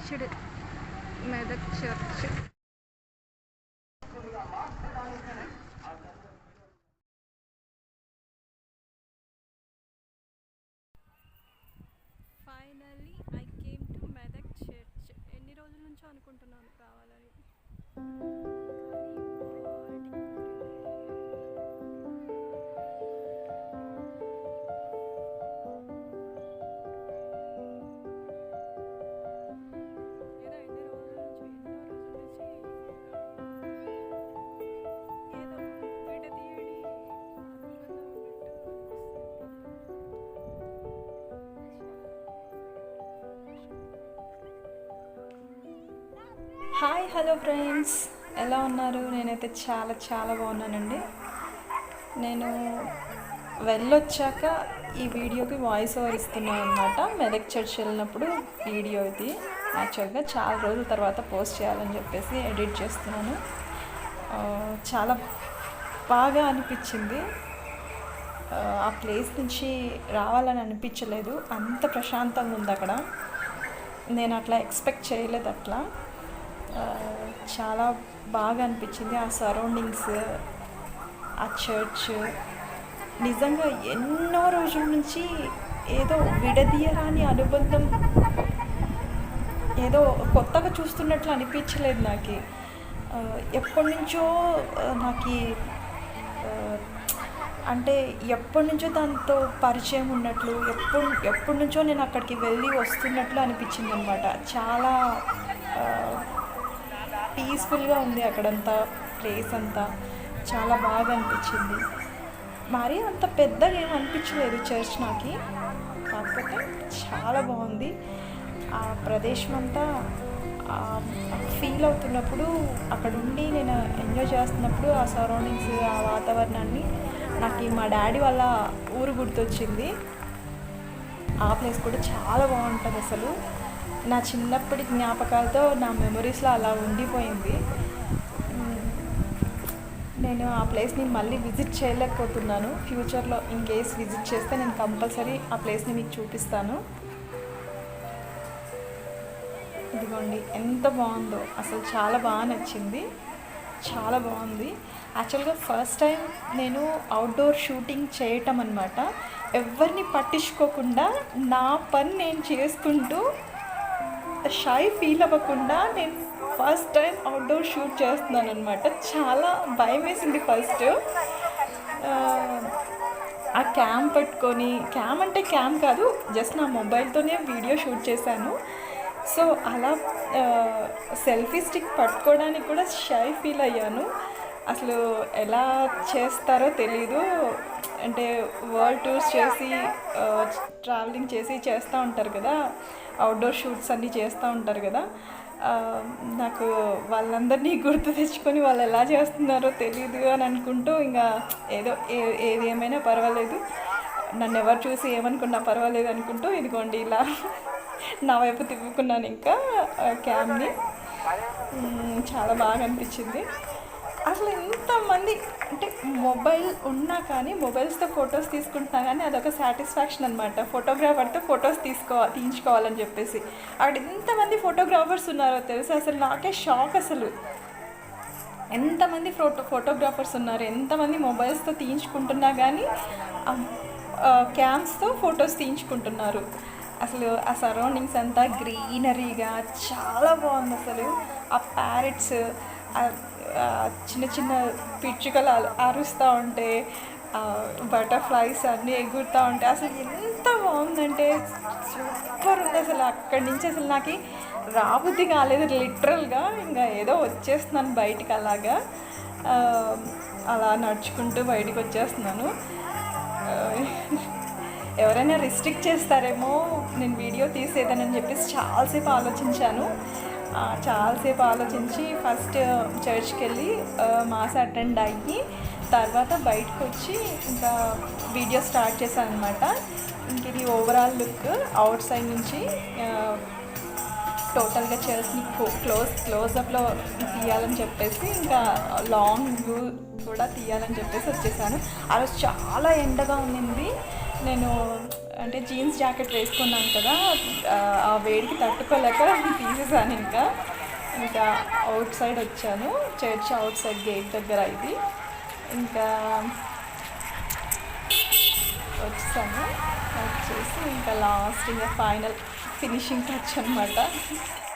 Church Medak church. Finally I came to Medak church. ఎన్ని రోజుల నుంచో అనుకుంటున్నాను కావాలని. హాయ్, హలో ఫ్రెండ్స్, ఎలా ఉన్నారు? నేనైతే చాలా చాలా బాగున్నానండి. నేను వెళ్ళొచ్చాక ఈ వీడియోకి వాయిస్ ఓవర్ ఇస్తున్నాను అనమాట. మెదక్ చర్చ్ వెళ్ళినప్పుడు వీడియో ఇది. యాక్చువల్గా చాలా రోజుల తర్వాత పోస్ట్ చేయాలని చెప్పేసి ఎడిట్ చేస్తున్నాను. చాలా బాగా అనిపించింది. ఆ ప్లేస్ నుంచి రావాలని అనిపించలేదు, అంత ప్రశాంతంగా ఉంది అక్కడ. నేను అట్లా ఎక్స్పెక్ట్ చేయలేదు. అట్లా చాలా బాగా అనిపించింది. ఆ సరౌండింగ్స్, ఆ చర్చ్ నిజంగా ఎన్నో రోజుల నుంచి ఏదో విడదీయరాని అనుబంధం, ఏదో కొత్తగా చూస్తున్నట్లు అనిపించలేదు నాకు. ఎప్పటి నుంచో నాకు అంటే ఎప్పటి నుంచో దాంతో పరిచయం ఉన్నట్లు, ఎప్పటి నుంచో నేను అక్కడికి వెళ్ళి వస్తున్నట్లు అనిపించింది అనమాట. చాలా పీస్ఫుల్గా ఉంది అక్కడంతా. ప్లేస్ అంతా చాలా బాగా అనిపించింది. మరీ అంత పెద్దగా ఏం అనిపించలేదు చర్చ్ నాకు, కాకపోతే చాలా బాగుంది. ఆ ప్రదేశం అంతా ఫీల్ అవుతున్నప్పుడు, అక్కడ ఉండి నేను ఎంజాయ్ చేస్తున్నప్పుడు ఆ సరౌండింగ్స్, ఆ వాతావరణాన్ని, నాకు మా డాడీ వాళ్ళ ఊరు గుర్తొచ్చింది. ఆ ప్లేస్ కూడా చాలా బాగుంటుంది. అసలు నా చిన్నప్పటి జ్ఞాపకాలతో, నా మెమరీస్లో అలా ఉండిపోయింది. నేను ఆ ప్లేస్ని మళ్ళీ విజిట్ చేయలేకపోతున్నాను. ఫ్యూచర్లో ఇన్ కేస్ విజిట్ చేస్తే నేను కంపల్సరీ ఆ ప్లేస్ని మీకు చూపిస్తాను. ఇదిగోండి ఎంత బాగుందో, అసలు చాలా బాగా నచ్చింది, చాలా బాగుంది. యాక్చువల్గా ఫస్ట్ టైం నేను అవుట్డోర్ షూటింగ్ చేయటం అనమాట. ఎవరిని పట్టించుకోకుండా నా పని నేను చేసుకుంటూ, షై ఫీల్ అవ్వకుండా నేను ఫస్ట్ టైం అవుట్డోర్ షూట్ చేస్తున్నాను అనమాట. చాలా భయం వేసింది ఫస్ట్. ఆ క్యామ్ పట్టుకొని, క్యామ్ అంటే క్యామ్ కాదు, జస్ట్ నా మొబైల్తోనే వీడియో షూట్ చేశాను. సో అలా సెల్ఫీ స్టిక్ పట్టుకోవడానికి కూడా షై ఫీల్ అయ్యాను. అసలు ఎలా చేస్తారో తెలీదు. అంటే వరల్డ్ టూర్స్ చేసి, ట్రావెలింగ్ చేసి చేస్తూ ఉంటారు కదా, అవుట్డోర్ షూట్స్ అన్నీ చేస్తూ ఉంటారు కదా. నాకు వాళ్ళందరినీ గుర్తు తెచ్చుకొని వాళ్ళు ఎలా చేస్తున్నారో తెలీదు అని అనుకుంటూ, ఇంకా ఏది ఏమైనా పర్వాలేదు, నన్ను ఎవరు చూసి ఏమనుకున్నా పర్వాలేదు అనుకుంటూ, ఇదిగోండి ఇలా నా వైపు తిప్పుకున్నాను ఇంకా క్యామ్ని. చాలా బాగా అనిపించింది. అసలు ఎంతమంది అంటే మొబైల్ ఉన్నా కానీ, మొబైల్స్తో ఫొటోస్ తీసుకుంటున్నా కానీ అదొక సాటిస్ఫాక్షన్ అనమాట. ఫోటోగ్రాఫర్తో ఫొటోస్ తీయించుకోవాలని చెప్పేసి అక్కడ ఎంతమంది ఫోటోగ్రాఫర్స్ ఉన్నారో తెలుసు. అసలు నాకే షాక్. అసలు ఎంతమంది ఫోటోగ్రాఫర్స్ ఉన్నారు, ఎంతమంది మొబైల్స్తో తీయించుకుంటున్నా కానీ క్యామ్స్తో ఫొటోస్ తీయించుకుంటున్నారు. అసలు ఆ సరౌండింగ్స్ అంతా గ్రీనరీగా చాలా బాగుంది. అసలు ఆ ప్యారెట్స్, చిన్న చిన్న పిచ్చుకలు అరుస్తూ ఉంటే, బటర్ఫ్లైస్ అన్నీ ఎగురుతూ ఉంటే అసలు ఎంత బాగుందంటే సూపర్ ఉంది. అసలు అక్కడి నుంచి అసలు నాకు రాబుద్ది కాలేదు లిటరల్గా. ఇంకా ఏదో వచ్చేస్తున్నాను బయటికి, అలాగా అలా నడుచుకుంటూ బయటికి వచ్చేస్తున్నాను. ఎవరైనా రిస్ట్రిక్ట్ చేస్తారేమో నేను వీడియో తీసేదానని చెప్పేసి చాలాసేపు ఆలోచించి ఫస్ట్ చర్చ్కి వెళ్ళి మాస్ అటెండ్ అయ్యి, తర్వాత బయటకు వచ్చి ఇంకా వీడియో స్టార్ట్ చేశాను అనమాట. ఇంక ఇది ఓవరాల్ లుక్ అవుట్ సైడ్ నుంచి టోటల్గా చర్చ్ని క్లోజప్లో తీయాలని చెప్పేసి, ఇంకా లాంగ్ వ్యూ కూడా తీయాలని చెప్పేసి వచ్చేసాను. ఆ రోజు చాలా ఎండగా ఉండింది. నేను అంటే జీన్స్ జాకెట్ వేసుకున్నాను కదా, ఆ వేడికి తట్టుకోలేక తీసేసాను. ఇంకా అవుట్ సైడ్ వచ్చాను, చర్చ్ అవుట్ సైడ్ గేట్ దగ్గర ఇది. ఇంకా వచ్చేసాను, వచ్చేసి ఇంకా లాస్ట్ ఇంకా ఫైనల్ ఫినిషింగ్ టచ్ అనమాట.